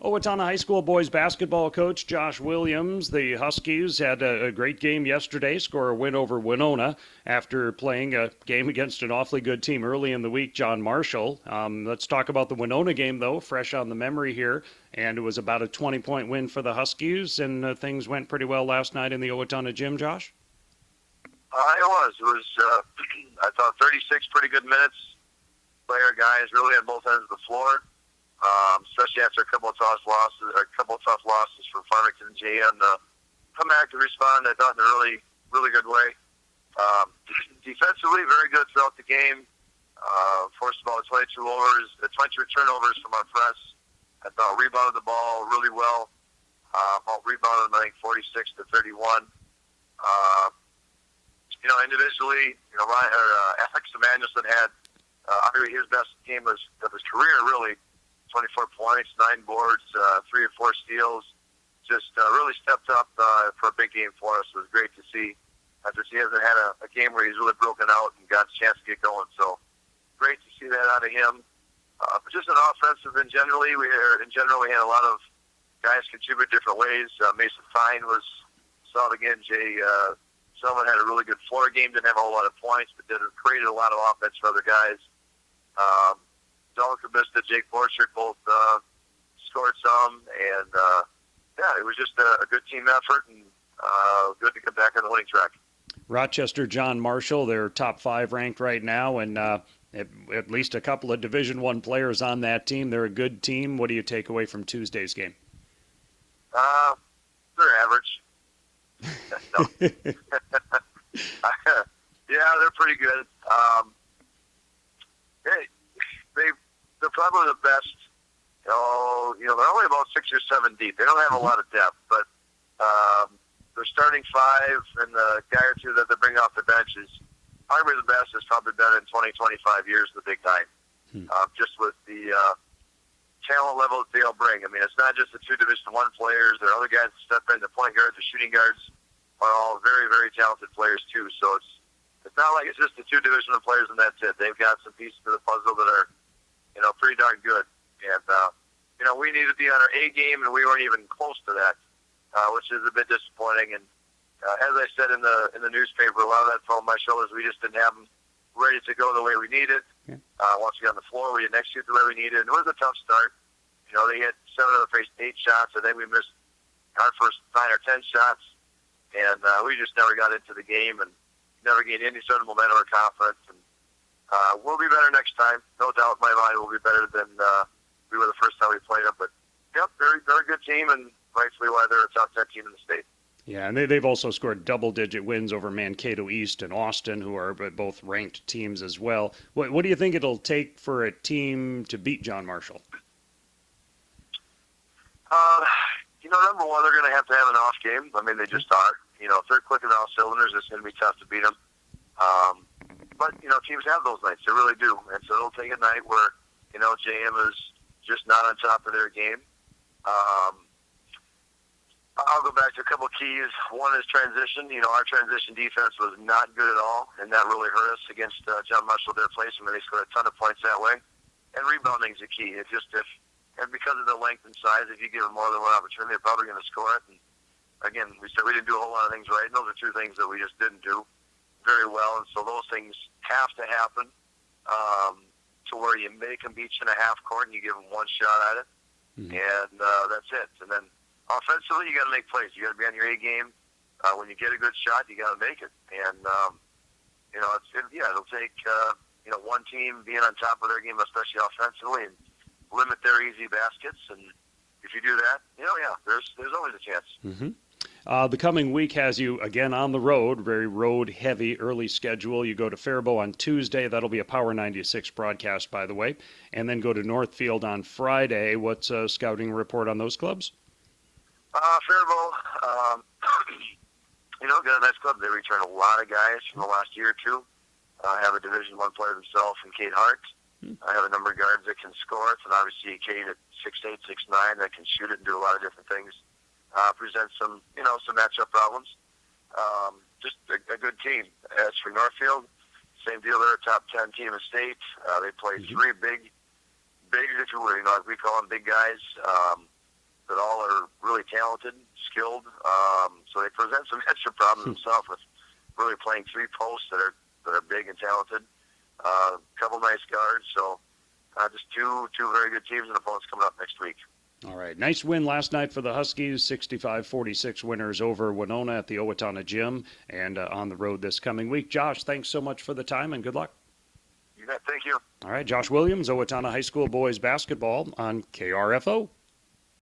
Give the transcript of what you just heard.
Owatonna High School boys basketball coach Josh Williams. The Huskies had a great game yesterday, score a win over Winona after playing a game against an awfully good team early in the week, John Marshall. Let's talk about the Winona game, though, fresh on the memory here. And it was about a 20-point win for the Huskies, and things went pretty well last night in the Owatonna gym, Josh? It was, I thought 36 pretty good minutes. Player guys really had both ends of the floor. Especially after a couple of tough losses from Farmington and Jay, and come back to respond, I thought, in a really, really good way. Defensively, very good throughout the game. Forced about 22 turnovers from our press. I thought rebounded the ball really well. Rebounded, I think, 46 to 31. Individually, Alex Emmanuelson had arguably his best game of his career, really. 24 points, 9 boards, 3 or 4 steals. Just really stepped up for a big game for us. It was great to see. After he hasn't had a game where he's really broken out and got a chance to get going. So great to see that out of him. But just an offensive in generally, we had a lot of guys contribute different ways. Mason Fine saw it again. Jay Selman had a really good floor game. Didn't have a whole lot of points, but created a lot of offense for other guys. Donald Kabista, Jake Borchert both scored some, and it was just a good team effort, and good to get back on the winning track. Rochester, John Marshall, they're top 5 ranked right now, and at least a couple of Division I players on that team. They're a good team. What do you take away from Tuesday's game? They're average. Yeah, they're pretty good. They're probably the best. They're only about 6 or 7 deep. They don't have a lot of depth, but their starting 5 and the guy or two that they bring off the bench is probably the best it's probably been in 20, 25 years in the Big Nine. Just with the talent level that they'll bring. I mean, it's not just the 2 Division I players. There are other guys that step in. The point guards, the shooting guards are all very, very talented players too. So it's not like it's just the 2 Division I players and that's it. They've got some pieces to the puzzle that are pretty darn good. And, we need to be on our A game, and we weren't even close to that, which is a bit disappointing. And as I said in the newspaper, a lot of that fell on my shoulders. We just didn't have them ready to go the way we needed. Yeah. Once we got on the floor, we didn't execute the way we needed. And it was a tough start. They hit 7 of the first 8 shots, and then we missed our first 9 or 10 shots. And we just never got into the game and never gained any sort of momentum or confidence. And we'll be better next time. No doubt in my mind we'll be better than we were the first time we played them. But, yep, very, very good team, and rightfully why they're a top 10 team in the state. Yeah, and they've also scored double-digit wins over Mankato East and Austin, who are both ranked teams as well. What do you think it'll take for a team to beat John Marshall? Number one, they're going to have an off game. I mean, they just are. If they're clicking all cylinders, it's going to be tough to beat them. But, teams have those nights. They really do. And so it'll take a night where, JM is just not on top of their game. I'll go back to a couple of keys. One is transition. Our transition defense was not good at all, and that really hurt us against John Marshall, their place. I mean, they scored a ton of points that way. And rebounding is a key. And because of the length and size, if you give them more than one opportunity, they're probably going to score it. And again, we said we didn't do a whole lot of things right, and those are 2 things that we just didn't do very well. And so those things have to happen to where you make them beat you in a half court and you give them 1 shot at it. And that's it. And then offensively, you got to make plays. You got to be on your A game. When you get a good shot, you got to make it. And it'll take one team being on top of their game, especially offensively, and limit their easy baskets. And if you do that, there's always a chance. Mm-hmm. The coming week has you again on the road, very road-heavy early schedule. You go to Faribault on Tuesday. That'll be a Power 96 broadcast, by the way. And then go to Northfield on Friday. What's a scouting report on those clubs? Faribault, got a nice club. They return a lot of guys from the last year or 2. I have a Division I player himself in Kate Hart. I have a number of guards that can score it, and obviously Kate at 6'8", 6'9", that can shoot it and do a lot of different things. Presents some matchup problems. Just a good team. As for Northfield, same deal. They're a top 10 team in state. They play 3 big, if you will. We call them big guys. that all are really talented, skilled. So they present some extra problems themselves with really playing three posts that are big and talented. A couple nice guards. So just two very good teams and opponents coming up next week. All right. Nice win last night for the Huskies, 65-46 winners over Winona at the Owatonna gym and on the road this coming week. Josh, thanks so much for the time and good luck. You bet. Thank you. All right. Josh Williams, Owatonna High School boys basketball on KRFO.